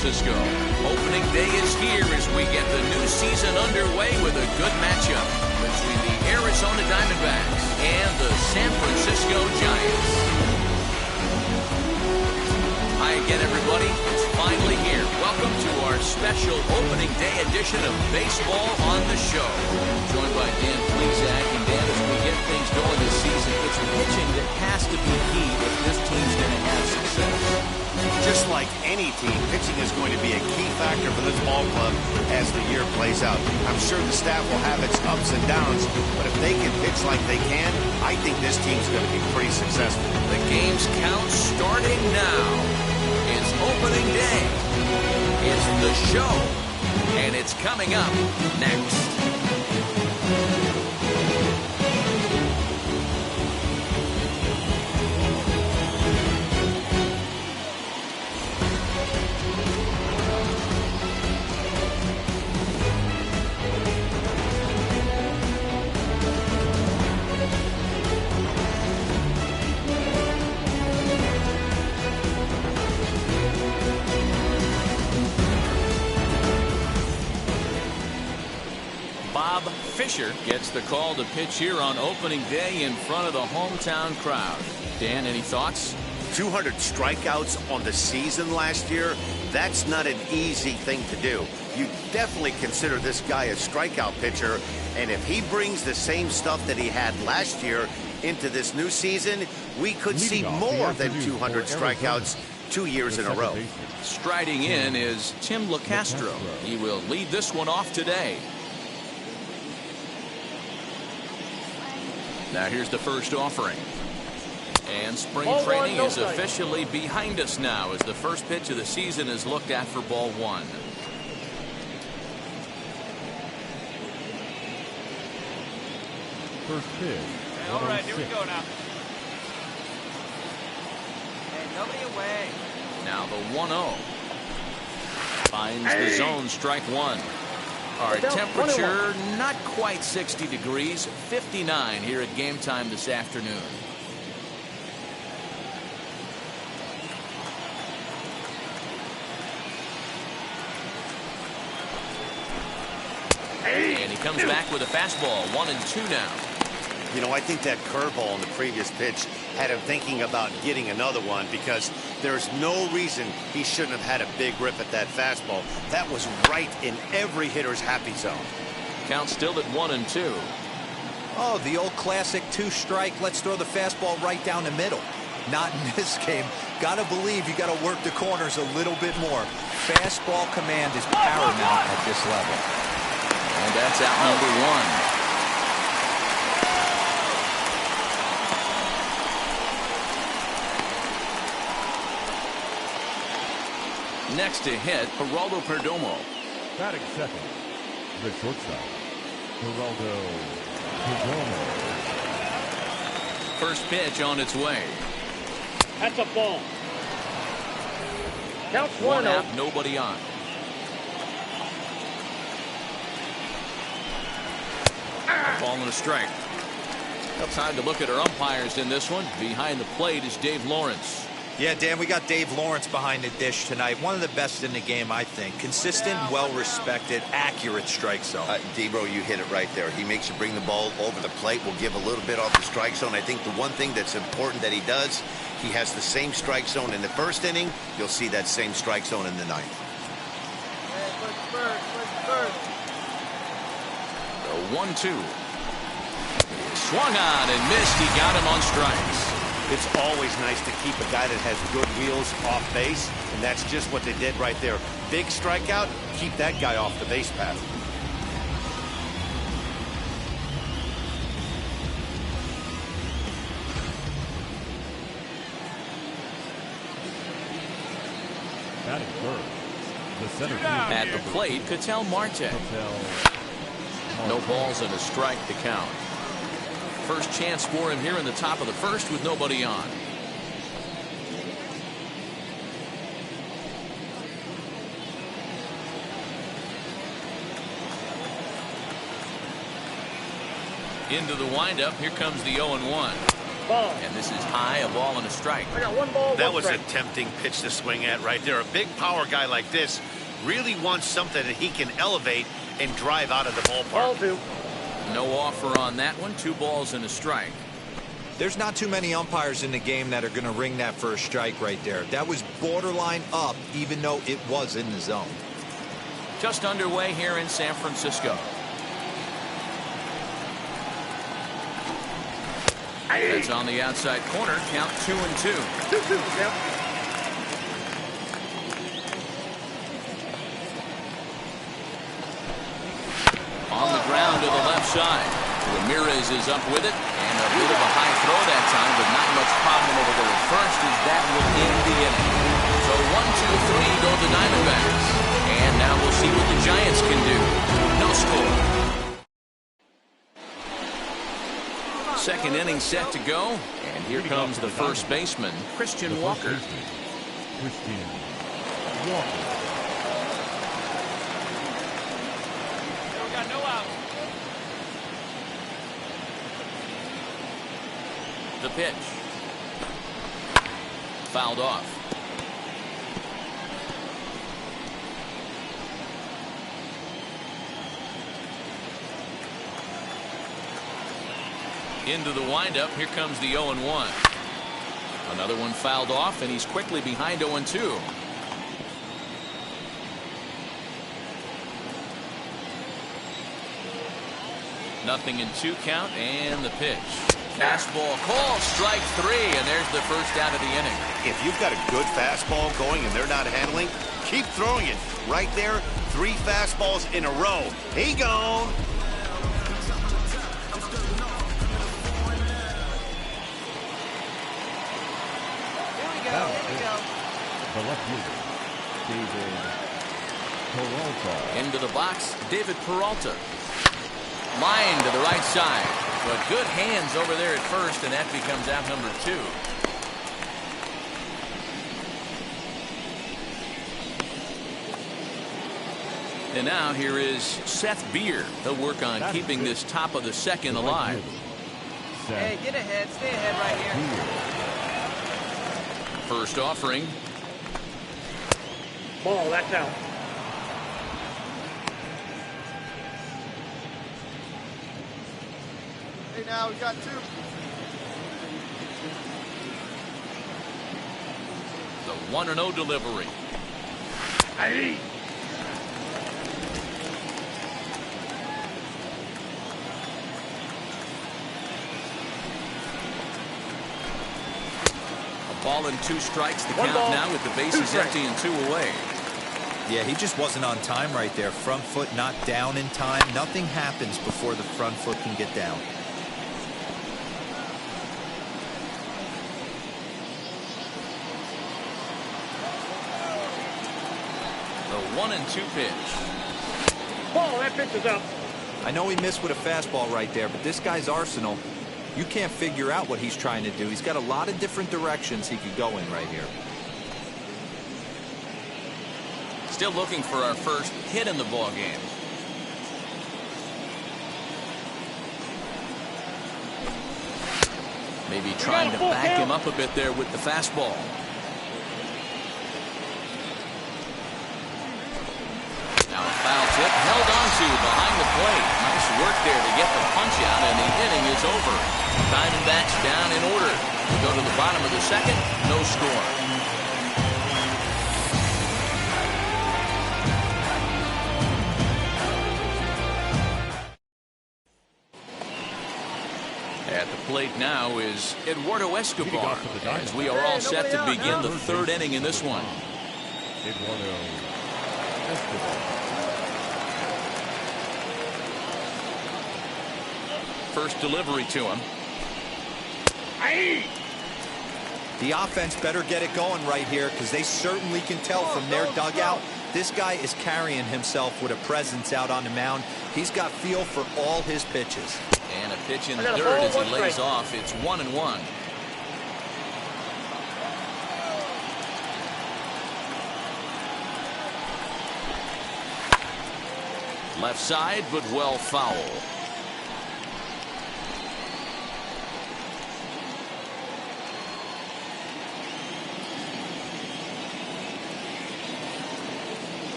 Francisco. Opening day is here as we get the new season underway with a good matchup between the Arizona Diamondbacks and the San Francisco Giants. Hi again, everybody. It's finally here. Welcome to our special opening day edition of Baseball on the Show. Joined by Dan Plesac. And Dan, as we get things going this season, it's pitching that has to be key if this team's going to have success. Just like any team, pitching is going to be a key factor for this ball club as the year plays out. I'm sure the staff will have its ups and downs, but if they can pitch like they can, I think this team's going to be pretty successful. The game's count starting now. It's opening day. It's the show. And it's coming up next. Fisher gets the call to pitch here on opening day in front of the hometown crowd. Dan, any thoughts? 200 strikeouts on the season last year. That's not an easy thing to do. You definitely consider this guy a strikeout pitcher, and if he brings the same stuff that he had last year into this new season, we could see more than 200 strikeouts 2 years in a row. Striding in is Tim LeCastro. He will lead this one off today. Now here's the first offering. And spring training is officially behind us now as the first pitch of the season is looked at for ball one. First pitch. All right, here we go now. Hey, nobody away. Now the 1-0. Finds the zone, strike one. Our temperature not quite 60 degrees, 59 here at game time this afternoon. And he comes back with a fastball, 1-2 now. You know, I think that curveball on the previous pitch had him thinking about getting another one because there's no reason he shouldn't have had a big rip at that fastball. That was right in every hitter's happy zone. Count still at 1-2. Oh, the old classic two-strike. Let's throw the fastball right down the middle. Not in this game. Gotta believe you gotta work the corners a little bit more. Fastball command is paramount at this level. And that's out number one. Next to hit, Geraldo Perdomo. Batting second, the shortstop, Geraldo Perdomo. First pitch on its way. That's a ball. Counts 1 out, nobody on. Ball and a strike. Well, time to look at our umpires in this one. Behind the plate is Dave Lawrence. Yeah, Dan, we got Dave Lawrence behind the dish tonight. One of the best in the game, I think. Consistent, well-respected, accurate strike zone. Debro, you hit it right there. He makes you bring the ball over the plate. We'll give a little bit off the strike zone. I think the one thing that's important that he does, he has the same strike zone in the first inning. You'll see that same strike zone in the ninth. Hey, first. The 1-2. Swung on and missed. He got him on strikes. It's always nice to keep a guy that has good wheels off base, and that's just what they did right there. Big strikeout, keep that guy off the base path. Batting third, the center field. At the plate, Ketel Marte. No balls and a strike to count. First chance for him here in the top of the first with nobody on. Into the windup. Here comes the 0-1. Ball. And this is high, a ball and a strike. I got 1 ball, That 1 was a strike. tempting pitch to swing at right there. A big power guy like this really wants something that he can elevate and drive out of the Ball ballpark. 2. No offer on that one. 2 balls and a strike. There's not too many umpires in the game that are going to ring that for a strike right there. That was borderline up, even though it was in the zone. Just underway here in San Francisco. That's on the outside corner. Count 2-2. 2-2, yep. On the ground to the left side. Ramirez is up with it, and a bit of a high throw that time, but not much problem over there at first, as that will end the inning. So 1-2-3 go the Diamondbacks. And now we'll see what the Giants can do. No score. Second inning set to go, and here comes the first baseman, Christian Walker. Christian Walker. We got no outs. The pitch. Fouled off. Into the windup. Here comes the 0-1. Another one fouled off, and he's quickly behind 0-2. Nothing in 2 count, and the pitch. Fastball call, strike 3, and there's the first out of the inning. If you've got a good fastball going and they're not handling, keep throwing it. Right there, 3 fastballs in a row. He gone. The left fielder, David Peralta. Into the box, David Peralta. Line to the right side. But good hands over there at first, and that becomes out number 2. And now here is Seth Beer. He'll work on keeping this top of the second alive. Hey, get ahead. Stay ahead right here. First offering. Ball, that's out. Hey, now we got 2. The 1-0 delivery. Hey. A ball and 2 strikes. The 1 count ball, now with the 2 bases strikes. empty and 2 away. Yeah, he just wasn't on time right there. Front foot not down in time. Nothing happens before the front foot can get down. The 1-2 pitch. Ball, that pitch is up. I know he missed with a fastball right there, but this guy's arsenal, you can't figure out what he's trying to do. He's got a lot of different directions he could go in right here. Still looking for our first hit in the ball game. Maybe trying to back him up a bit there with the fastball. Now a foul tip held onto behind the plate. Nice work there to get the punch out, and the inning is over. Diamondbacks down in order. We go to the bottom of the second. No score. At the plate now is Eduardo Escobar, as we are all set to begin the 3rd inning in this one. Eduardo Escobar. First delivery to him. Hey. The offense better get it going right here, because they certainly can tell from their dugout this guy is carrying himself with a presence out on the mound. He's got feel for all his pitches. And a pitch in the I got a dirt ball, as he 1 lays strike. off. It's 1-1. Left side, but well foul.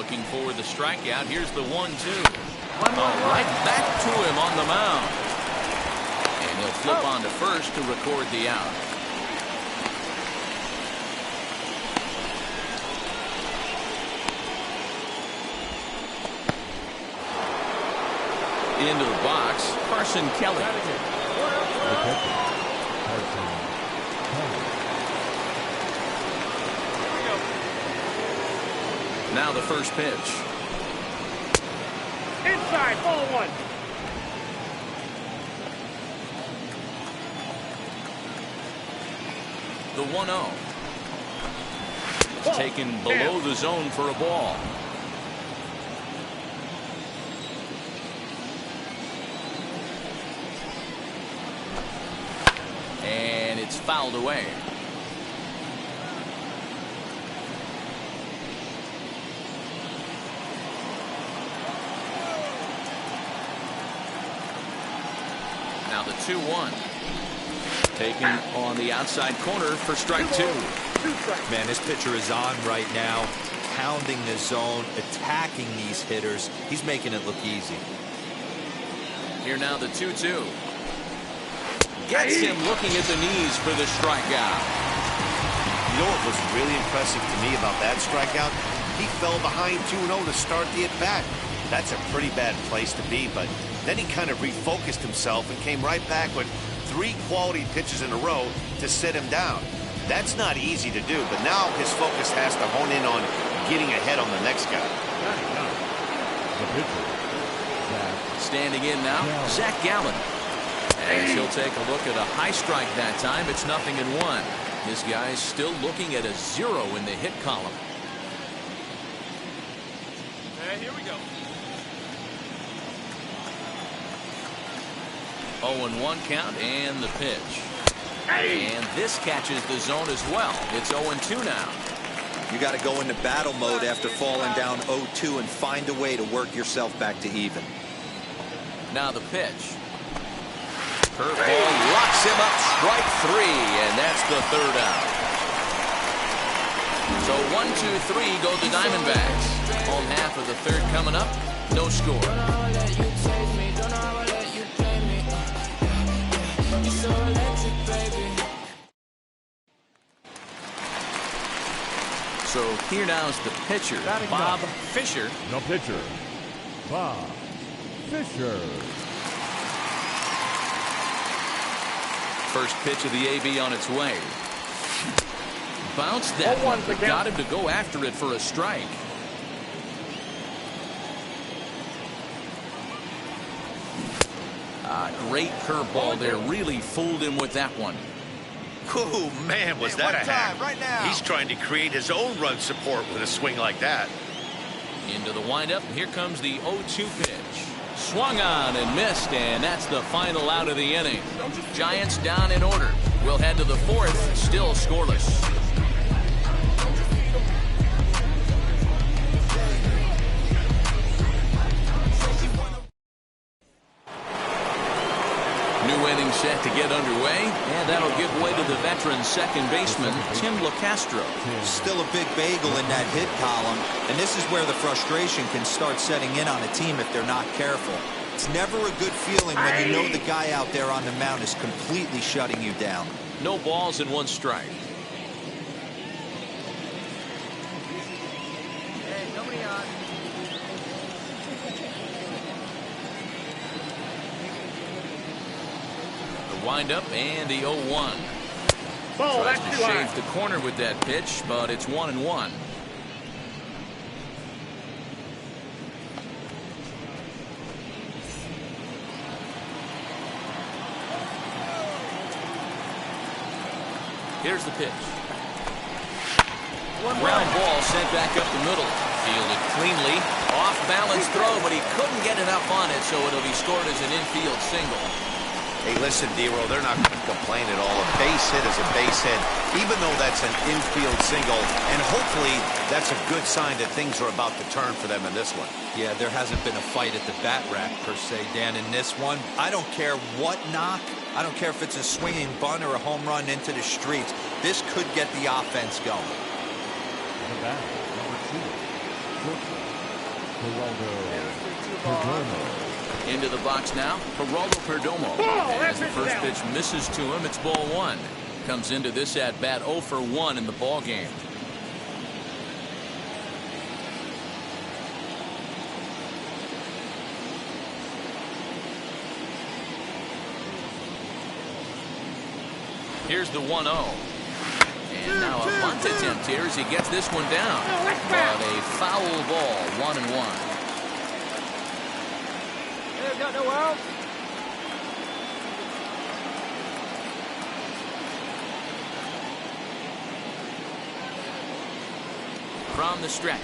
looking for the strikeout. Here's the 1-2. Right back to him on the mound. And he'll flip on to first to record the out. Into the box, Carson Kelly. Now the first pitch. Inside, ball 1. The 1-0. Taken below the zone for a ball. And it's fouled away. Now the 2-1. Taken on the outside corner for strike 2. Man, this pitcher is on right now, pounding the zone, attacking these hitters. He's making it look easy. Here now the 2-2. Gets him looking at the knees for the strikeout. You know what was really impressive to me about that strikeout? He fell behind 2-0 to start the at-bat. That's a pretty bad place to be, but then he kind of refocused himself and came right back with 3 quality pitches in a row to sit him down. That's not easy to do, but now his focus has to hone in on getting ahead on the next guy. Standing in now, Zach Gallen. And he'll take a look at a high strike that time. It's 0-1. This guy's still looking at a 0 in the hit column. Okay, here we go. 0-1 count and the pitch. And this catches the zone as well. It's 0-2 now. You got to go into battle mode after falling down 0-2 and find a way to work yourself back to even. Now the pitch. Curveball locks him up, strike 3, and that's the 3rd out. So 1-2-3 go the Diamondbacks. Home half of the 3rd coming up. No score. So here now's the pitcher, Bob Fisher. No pitcher, Bob Fisher. First pitch of the AB on its way. Bounced that one, but got him to go after it for a strike. Great curveball there. Really fooled him with that one. Oh, man, was that a hack. Right now. He's trying to create his own run support with a swing like that. Into the windup, and here comes the 0-2 pitch. Swung on and missed, and that's the final out of the inning. Giants down in order. We'll head to the 4th, still scoreless. New inning set to get underway, and that'll give way to the veteran second baseman, Tim LaCastro. Still a big bagel in that hit column, and this is where the frustration can start setting in on a team if they're not careful. It's never a good feeling when you know the guy out there on the mound is completely shutting you down. No balls and 1 strike. Hey, nobody on. The windup and the 0-1. Ball, Tries that's to too high. shave the corner with that pitch, but it's 1-1. Here's the pitch. Ground ball sent back up the middle. Fielded cleanly. Off balance throw, but he couldn't get enough on it, so it'll be scored as an infield single. Hey, listen, D-Row, they're not going to complain at all. A base hit is a base hit, even though that's an infield single. And hopefully that's a good sign that things are about to turn for them in this one. Yeah, there hasn't been a fight at the bat rack, per se, Dan, in this one. I don't care what knock. I don't care if it's a swinging bunt or a home run into the streets. This could get the offense going. The bat, number 2, shortstop, Into the box now, Geraldo Perdomo. As the first pitch misses to him, it's ball one. Comes into this at bat 0 for 1 in the ball game. Here's the 1-0. And now a bunt attempt here as he gets this one down. But a foul ball, 1-1. Got nowhere else. From the stretch.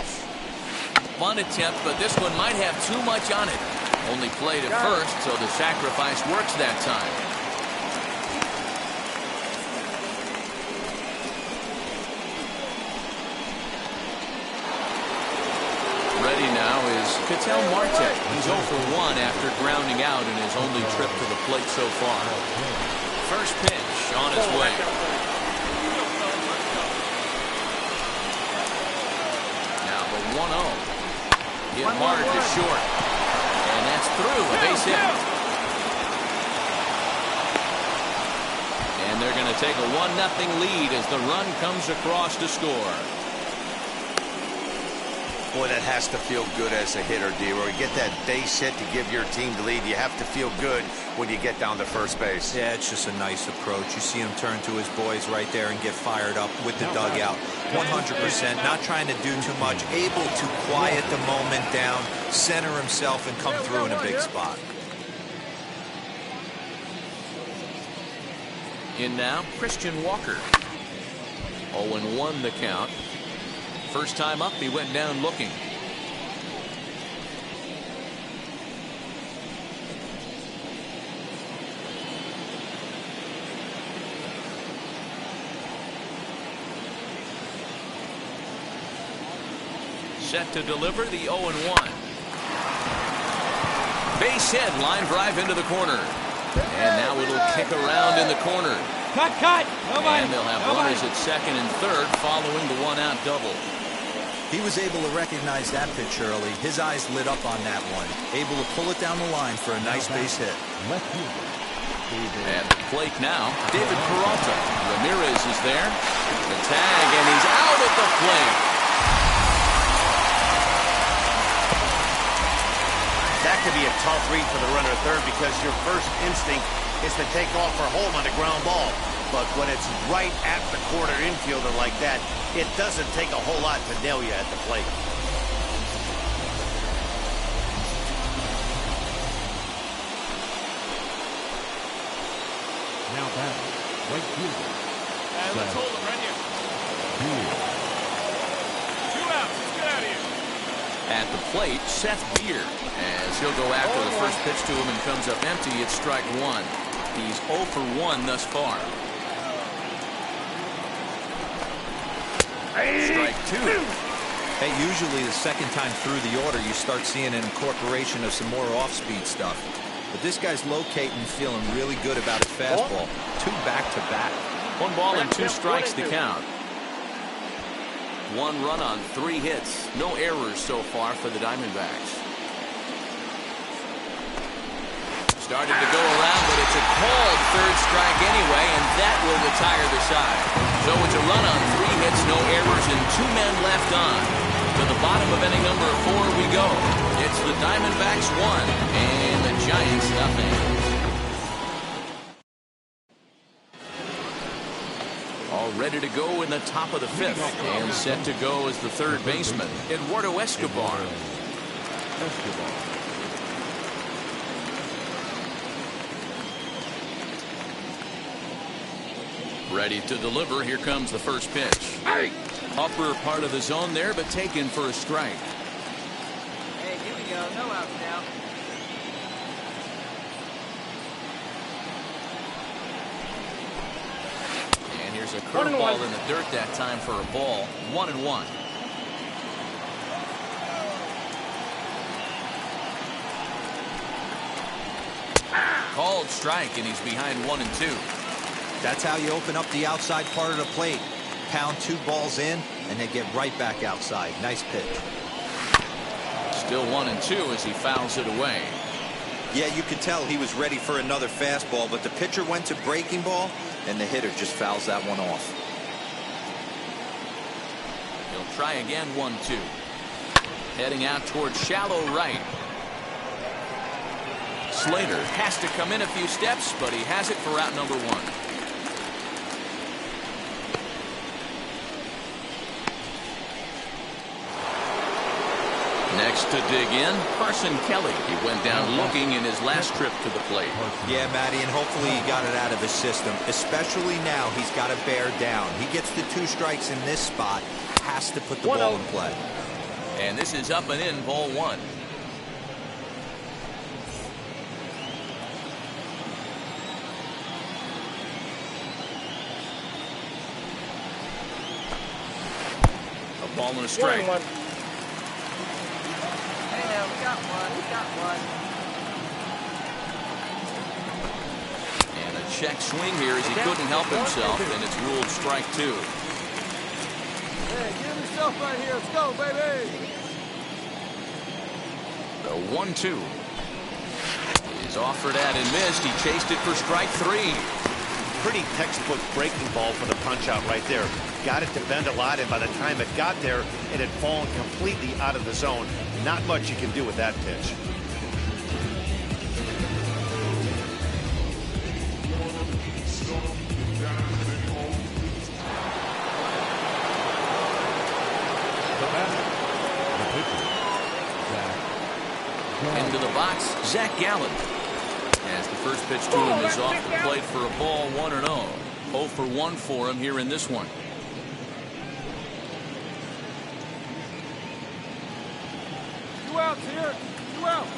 Bunt attempt, but this one might have too much on it. Only played at first, so the sacrifice works that time. Ready now is Ketel Marte. He's 0 for 1 after grounding out in his only trip to the plate so far. First pitch on its way. Now the 1-0. Hit hard to short. And that's through. A base hit. And they're going to take a 1-0 lead as the run comes across to score. Boy, that has to feel good as a hitter, D-Roy. You get that base hit to give your team the lead. You have to feel good when you get down to first base. Yeah, it's just a nice approach. You see him turn to his boys right there and get fired up with the dugout. 100%, not trying to do too much, able to quiet the moment down, center himself, and come through in a big spot. In now, Christian Walker. 0-1 the count. First time up, he went down looking. Set to deliver the 0-1. Base hit, line drive into the corner. And now it'll kick around in the corner. Cut! Nobody! And they'll have runners at second and third following the one-out double. He was able to recognize that pitch early. His eyes lit up on that one. Able to pull it down the line for a nice base hit. At the plate now, David Peralta. Ramirez is there. The tag, and he's out at the plate. That could be a tough read for the runner at third because your first instinct is to take off for home on a ground ball. But when it's right at the corner infielder like that, it doesn't take a whole lot to nail you at the plate. Now back, right fielder. Let's hold him right here. 2 outs. Let's get out of here. At the plate, Seth Beer. As he'll go after the first pitch to him and comes up empty, it's strike one. He's 0 for 1 thus far. Strike two. Hey, usually the second time through the order, you start seeing an incorporation of some more off-speed stuff. But this guy's locating, feeling really good about his fastball. 2 back-to-back. 1 ball and 2 strikes to count. 1 run on 3 hits. No errors so far for the Diamondbacks. Started to go around, but it's a called third strike anyway, and that will retire the side. So it's a run on 3 hits, no errors, and 2 men left on. To the bottom of inning number 4 we go. It's the Diamondbacks 1 and the Giants nothing. All ready to go in the top of the 5th, and set to go as the third baseman, Eduardo Escobar. Ready to deliver. Here comes the first pitch. Upper part of the zone there, but taken for a strike. Hey, here we go. No outs now. And here's a curveball in the dirt that time for a ball. 1-1. Called strike, and he's behind 1-2. That's how you open up the outside part of the plate. Pound 2 balls in, and then get right back outside. Nice pitch. Still 1-2 as he fouls it away. Yeah, you could tell he was ready for another fastball, but the pitcher went to breaking ball, and the hitter just fouls that one off. He'll try again, 1-2. Heading out towards shallow right. Slater has to come in a few steps, but he has it for out number 1. Next to dig in, Carson Kelly. He went down looking in his last trip to the plate. Yeah, Matty, and hopefully he got it out of his system. Especially now, he's got to bear down. He gets the 2 strikes in this spot, has to put the ball in play. And this is up and in, ball 1. A ball and a strike. 1-1. We got one. And a check swing here as he couldn't help himself, and it's ruled strike 2. Hey, give yourself right here. Let's go, baby. The 1-2. He's offered at and missed. He chased it for strike 3. Pretty textbook breaking ball for the punch out right there. Got it to bend a lot, and by the time it got there, it had fallen completely out of the zone. Not much you can do with that pitch. Into the box, Zach Gallen. As the first pitch to him is off the plate for a ball, 1-0. 0 for 1 for him here in this one. Two outs here. 2 outs.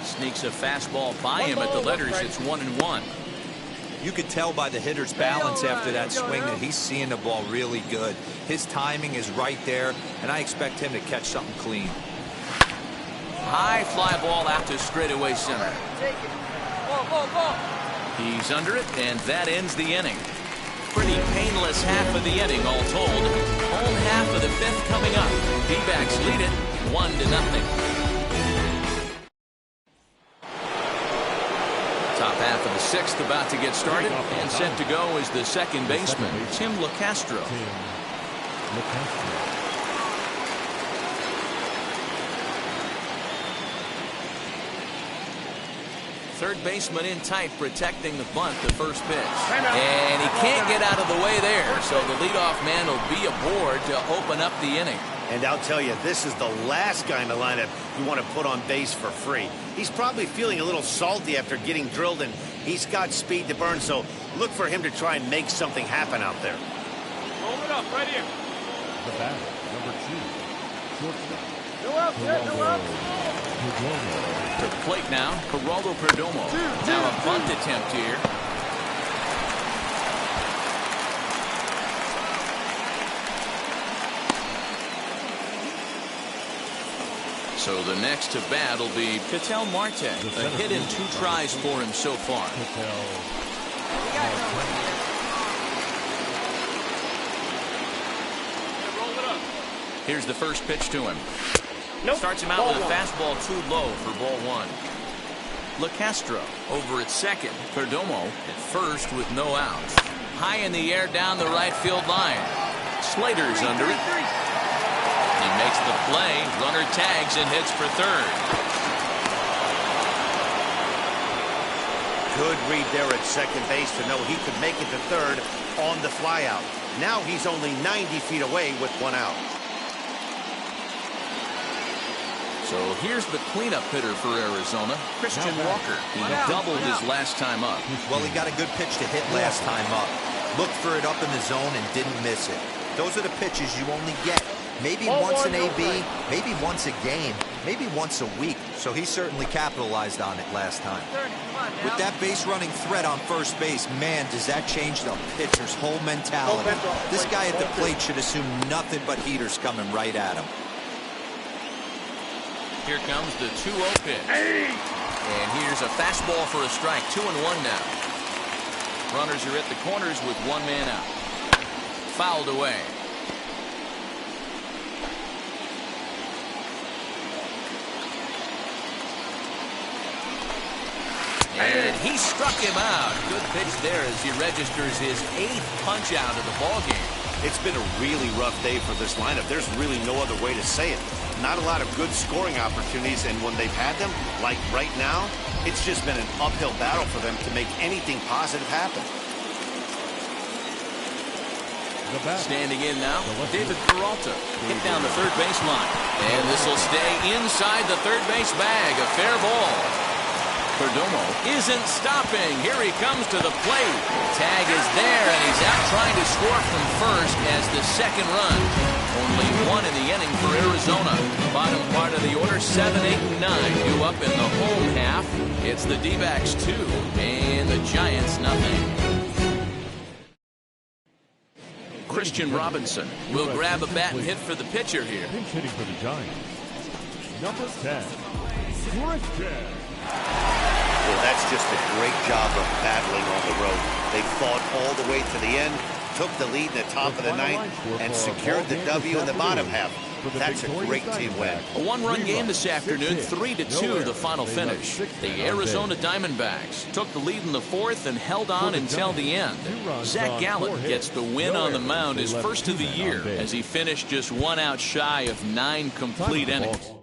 Sneaks a fastball by him at the letters. It's 1-1. You could tell by the hitter's balance after that swing that he's seeing the ball really good. His timing is right there, and I expect him to catch something clean. High fly ball out to straightaway center. Take it. Ball. He's under it, and that ends the inning. Pretty painless half of the inning, all told. Home half of the 5th coming up. D-backs lead it 1-0. Top half of the 6th about to get started, and set to go is the second baseman, Tim LeCastro. Third baseman in tight, protecting the bunt, the first pitch. And he can't get out of the way there, so the leadoff man will be aboard to open up the inning. And I'll tell you, this is the last guy in the lineup you want to put on base for free. He's probably feeling a little salty after getting drilled, and he's got speed to burn, so look for him to try and make something happen out there. Roll it up right here. The batter, number 2, shortstop. No outs here. No outs. To the plate now, Geraldo Perdomo. Now a bunt attempt here. So the next to bat will be Ketel Marte. A hit in 2 tries for him so far. Roll it up. Here's the first pitch to him. Nope. Starts him out Ball with a 1. fastball too low for ball 1. LeCastro over at second. Perdomo at first with no outs. High in the air down the right field line. Slater's under it. He makes the play. Runner tags and hits for third. Good read there at second base to know he could make it to third on the flyout. Now he's only 90 feet away with 1 out. So here's the cleanup hitter for Arizona, Christian Walker. He doubled his last time up. Well, he got a good pitch to hit last time up. Looked for it up in the zone and didn't miss it. Those are the pitches you only get. Maybe once an AB, maybe once a game, maybe once a week. So he certainly capitalized on it last time. With that base running threat on first base, man, does that change the pitcher's whole mentality. This guy at the plate should assume nothing but heaters coming right at him. Here comes the 2-0 pitch. And here's a fastball for a strike. 2-1 now. Runners are at the corners with 1 man out. Fouled away. And he struck him out. Good pitch there as he registers his 8th punch out of the ballgame. It's been a really rough day for this lineup. There's really no other way to say it. Not a lot of good scoring opportunities, and when they've had them, like right now, it's just been an uphill battle for them to make anything positive happen. Standing in now, David Peralta. Hit down the third baseline. And this will stay inside the third base bag. A fair ball. Perdomo isn't stopping. Here he comes to the plate. Tag is there, and he's out trying to score from first as the second run. Only one in the inning for Arizona. Bottom part of the order, 7, 8, and 9. Due up in the home half. It's the D-backs 2 and the Giants nothing. Christian Robinson will grab a bat and hit for the pitcher here. Pinch hitting for the Giants. Number 10, Christian. Well, that's just a great job of battling on the road. They fought all the way to the end, took the lead in the top of the ninth, and secured the W in the bottom half. That's a great team win. A one-run game this afternoon, 3-2 the final finish. The Arizona Diamondbacks took the lead in the 4th and held on until the end. Zach Gallen gets the win on the mound, his first of the year, as he finished just 1 out shy of 9 complete innings.